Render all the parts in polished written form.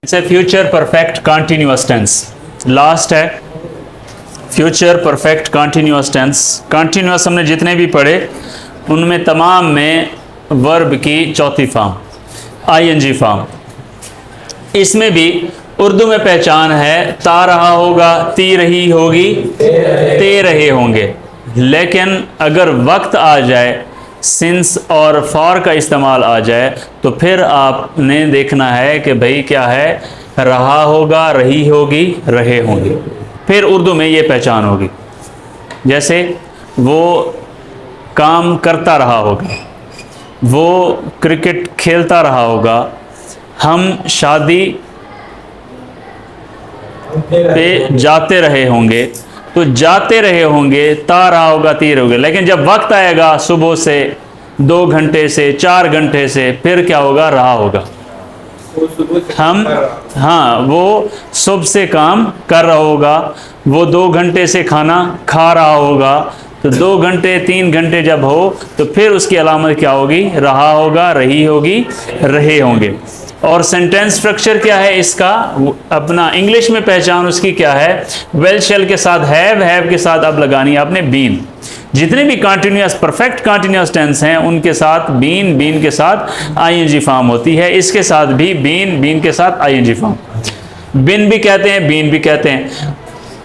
से future perfect continuous tense last है। Future perfect continuous tense, continuous हमने जितने भी पढ़े उनमें तमाम में वर्ब की चौथी फॉर्म आईएनजी फॉर्म। इसमें भी उर्दू में पहचान है, ता रहा होगा, ती रही होगी, ते रहे होंगे। लेकिन अगर वक्त आ जाए, सिंस और फॉर का इस्तेमाल आ जाए, तो फिर आपने देखना है कि भाई क्या है, रहा होगा, रही होगी, रहे होंगे। फिर उर्दू में ये पहचान होगी। जैसे वो काम करता रहा होगा, वो क्रिकेट खेलता रहा होगा, हम शादी पे जाते रहे होंगे। तो जाते रहे होंगे, ता रहा होगा, ती रहे होंगे। लेकिन जब वक्त आएगा सुबह से, 2 घंटे से, 4 घंटे से, फिर क्या होगा, रहा होगा। हम वो सुबह से काम कर रहा होगा, वो 2 घंटे से खाना खा रहा होगा। तो 2 घंटे 3 घंटे जब हो तो फिर उसकी अलामत क्या होगी, रहा होगा, रही होगी, रहे होंगे। और सेंटेंस स्ट्रक्चर क्या है इसका, अपना इंग्लिश में पहचान उसकी क्या है, वेल शेल के साथ हैव के साथ अब लगानी है आपने बीन। जितने भी कॉन्टिन्यूअस परफेक्ट कॉन्टिन्यूअस टेंस हैं उनके साथ बीन के साथ आईएनजी फॉर्म होती है। इसके साथ भी बीन के साथ आईएनजी फॉर्म। बिन भी कहते हैं, बीन भी कहते हैं।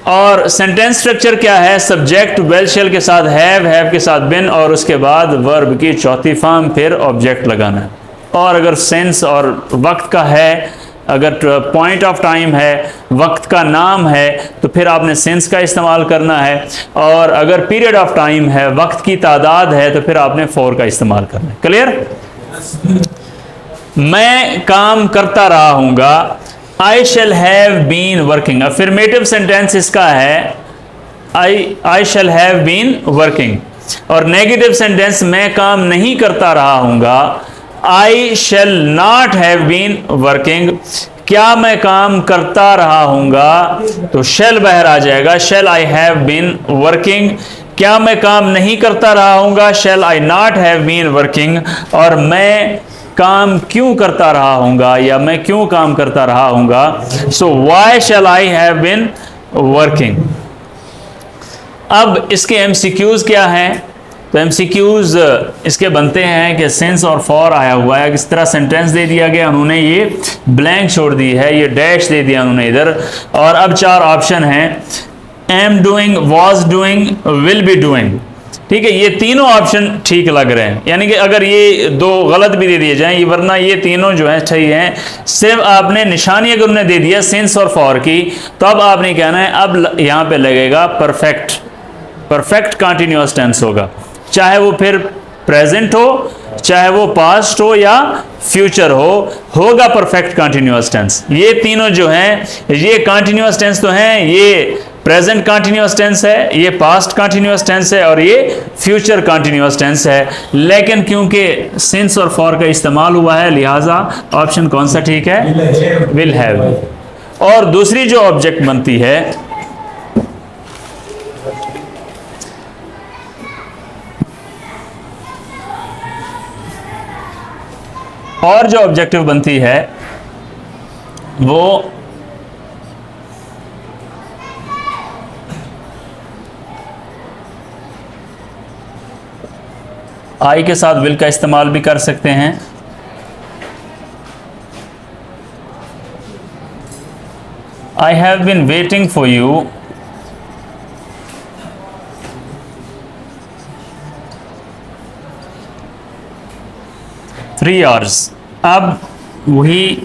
और सेंटेंस स्ट्रक्चर क्या है, सब्जेक्ट वेल शेल के साथ हैव के साथ बिन, और उसके बाद वर्ब की चौथी फॉर्म, फिर ऑब्जेक्ट लगाना है। और अगर सेंस और वक्त का है, अगर पॉइंट ऑफ टाइम है, वक्त का नाम है, तो फिर आपने सेंस का इस्तेमाल करना है। और अगर पीरियड ऑफ टाइम है, वक्त की तादाद है, तो फिर आपने फॉर का इस्तेमाल करना है। क्लियर? मैं काम करता रहा हूँगा, I shall have been working. Affirmative sentence इसका है I shall have been working. और नेगेटिव सेंटेंस मैं काम नहीं करता रहा हूँगा, I shall not have been working. क्या मैं काम करता रहा हूँगा, तो शैल बाहर आ जाएगा, शैल आई हैव बीन वर्किंग। क्या मैं काम नहीं करता रहा हूँगा, शैल आई नॉट हैव बीन वर्किंग। और मैं काम क्यों करता रहा हूँगा, या मैं क्यों काम करता रहा हूँगा, so why shall I have been working. अब इसके एमसीक्यूज क्या हैं, तो एमसीक्यूज इसके बनते हैं कि सेंस और फॉर आया हुआ है, किस तरह सेंटेंस दे दिया गया, उन्होंने ये ब्लैंक छोड़ दी है, ये डैश दे दिया उन्होंने इधर। और अब 4 ऑप्शन हैं, am doing, was doing, will be doing. ठीक है, ये तीनों ऑप्शन ठीक लग रहे हैं। यानी कि अगर ये 2 गलत भी दे दिए जाएं, वरना ये तीनों जो है सही हैं। सिर्फ आपने निशानी अगर उन्होंने दे दिया सेंस और फॉर की, तो अब आपने कहना है अब यहाँ पे लगेगा परफेक्ट कॉन्टिन्यूअस टेंस होगा, चाहे वो फिर प्रेजेंट हो, चाहे वो पास्ट हो या फ्यूचर हो, होगा परफेक्ट कॉन्टिन्यूअस टेंस। ये तीनों जो हैं, ये कॉन्टिन्यूअस टेंस तो हैं, ये प्रेजेंट कॉन्टिन्यूअस टेंस है, ये पास्ट कॉन्टिन्यूअस टेंस है, और ये फ्यूचर कॉन्टिन्यूअस टेंस है। लेकिन क्योंकि सिंस और फॉर का इस्तेमाल हुआ है, लिहाजा ऑप्शन कौन सा ठीक है, विल हैव। और दूसरी जो ऑब्जेक्ट बनती है, और जो ऑब्जेक्टिव बनती है वो आई के साथ विल का इस्तेमाल भी कर सकते हैं। I have been waiting for you, 3 hours। अब वही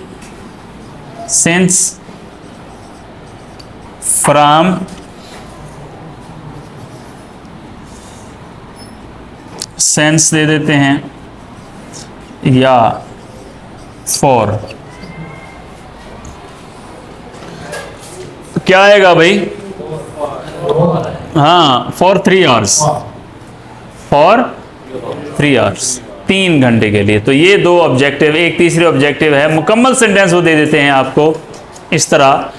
सेंस फ्रॉम सेंस दे देते हैं, या फॉर। क्या आएगा भाई, हाँ, फॉर 3 hours, फॉर 3 hours, 3 घंटे के लिए। तो ये 2 ऑब्जेक्टिव, एक तीसरी ऑब्जेक्टिव है, मुकम्मल सेंटेंस वो दे देते हैं आपको इस तरह।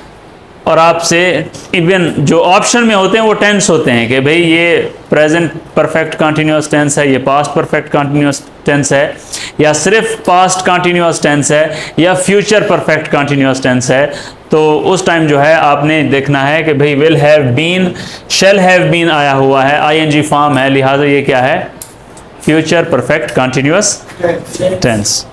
और आपसे इवन जो ऑप्शन में होते हैं वो टेंस होते हैं कि भाई ये प्रेजेंट परफेक्ट कंटिन्यूअस टेंस है, ये पास्ट परफेक्ट कंटिन्यूअस टेंस है, या सिर्फ पास्ट कंटिन्यूअस टेंस है, या फ्यूचर परफेक्ट कंटिन्यूअस टेंस है। तो उस टाइम जो है आपने देखना है कि भाई will have been, shall have been आया हुआ है, आईएनजी फॉर्म है, लिहाजा ये क्या है, फ्यूचर परफेक्ट कंटिन्यूअस टेंस।